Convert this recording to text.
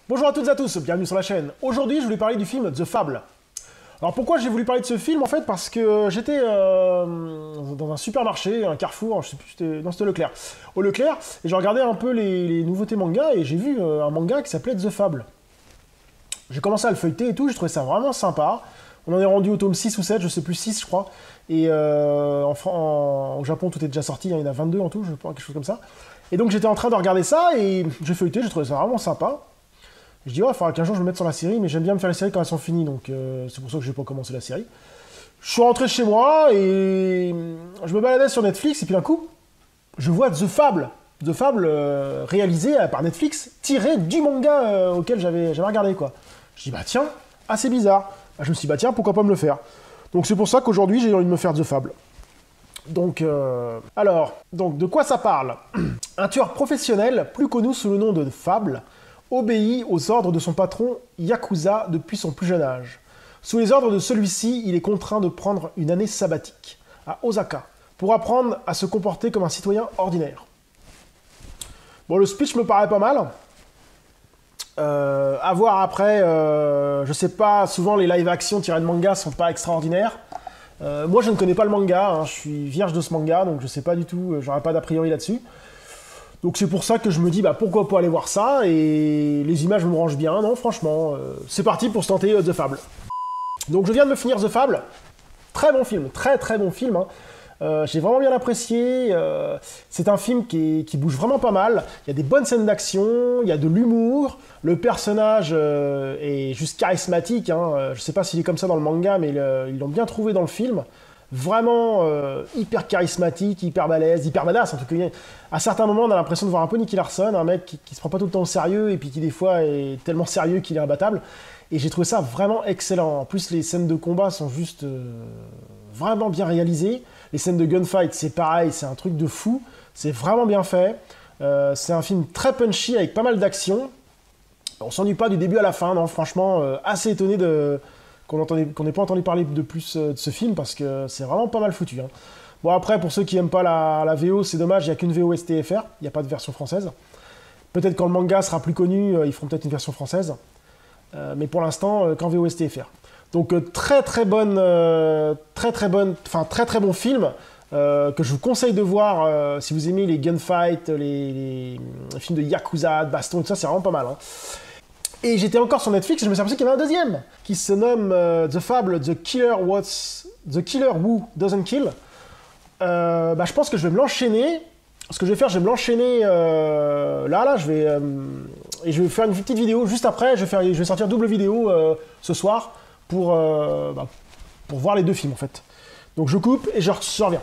Bonjour à toutes et à tous, bienvenue sur la chaîne. Aujourd'hui, je voulais parler du film The Fable. Alors pourquoi j'ai voulu parler de ce film en fait? Parce que j'étais dans un supermarché, un Carrefour, je sais plus, c'était Leclerc. Au Leclerc, et je regardais un peu les nouveautés manga et j'ai vu un manga qui s'appelait The Fable. J'ai commencé à le feuilleter et tout, j'ai trouvé ça vraiment sympa. On en est rendu au tome 6 ou 7, je sais plus, 6 je crois. Et au Japon, tout est déjà sorti, hein, il y en a 22 en tout, je crois, quelque chose comme ça. Et donc j'étais en train de regarder ça et j'ai feuilleté, j'ai trouvé ça vraiment sympa. Je dis, ouais, il faudra qu'un jour je me mette sur la série, mais j'aime bien me faire les séries quand elles sont finies, donc c'est pour ça que je n'ai pas commencé la série. Je suis rentré chez moi et je me baladais sur Netflix et puis d'un coup, je vois The Fable. The Fable réalisé par Netflix, tiré du manga auquel j'avais regardé, quoi. Je dis, bah tiens, assez bizarre. Bah, je me suis dit, bah tiens, pourquoi pas me le faire. Donc c'est pour ça qu'aujourd'hui, j'ai envie de me faire The Fable. Donc, donc de quoi ça parle? Un tueur professionnel, plus connu sous le nom de Fable, obéit aux ordres de son patron Yakuza depuis son plus jeune âge. Sous les ordres de celui-ci, il est contraint de prendre une année sabbatique à Osaka pour apprendre à se comporter comme un citoyen ordinaire. Bon, le speech me paraît pas mal. À voir après, je sais pas, souvent les live-action tirés de manga sont pas extraordinaires. Moi, je ne connais pas le manga, hein, je suis vierge de ce manga, donc je sais pas du tout, j'aurais pas d'a priori là-dessus. Donc c'est pour ça que je me dis, bah pourquoi pas aller voir ça, et les images me rangent bien, non franchement, c'est parti pour se tenter The Fable. Donc je viens de me finir The Fable, très bon film, très très bon film, hein. J'ai vraiment bien apprécié, c'est un film qui bouge vraiment pas mal, il y a des bonnes scènes d'action, il y a de l'humour, le personnage est juste charismatique, hein. Je sais pas s'il est comme ça dans le manga, mais ils l'ont bien trouvé dans le film. Vraiment hyper charismatique, hyper balèze, hyper badass. En tout cas, à certains moments, on a l'impression de voir un peu Nicky Larson, un mec qui se prend pas tout le temps au sérieux et puis qui des fois est tellement sérieux qu'il est imbattable. Et j'ai trouvé ça vraiment excellent. En plus, les scènes de combat sont juste vraiment bien réalisées. Les scènes de gunfight, c'est pareil, c'est un truc de fou. C'est vraiment bien fait. C'est un film très punchy avec pas mal d'action. On s'ennuie pas du début à la fin, non, franchement, assez étonné qu'on n'ait pas entendu parler de plus de ce film, parce que c'est vraiment pas mal foutu. Hein. Bon, après, pour ceux qui n'aiment pas la VO, c'est dommage, il n'y a qu'une VO STFR, il n'y a pas de version française. Peut-être quand le manga sera plus connu, ils feront peut-être une version française. Mais pour l'instant, qu'en VO STFR. Donc très très bon film, que je vous conseille de voir si vous aimez les gunfights, les films de Yakuza, de baston, tout ça, c'est vraiment pas mal. Hein. Et j'étais encore sur Netflix et je me suis aperçu qu'il y avait un deuxième qui se nomme The Fable, The Killer Who Doesn't Kill. Bah, je pense que je vais me l'enchaîner. Ce que je vais faire, je vais me l'enchaîner là, et je vais faire une petite vidéo juste après. Je vais sortir double vidéo ce soir pour voir les deux films en fait. Donc je coupe et je reviens.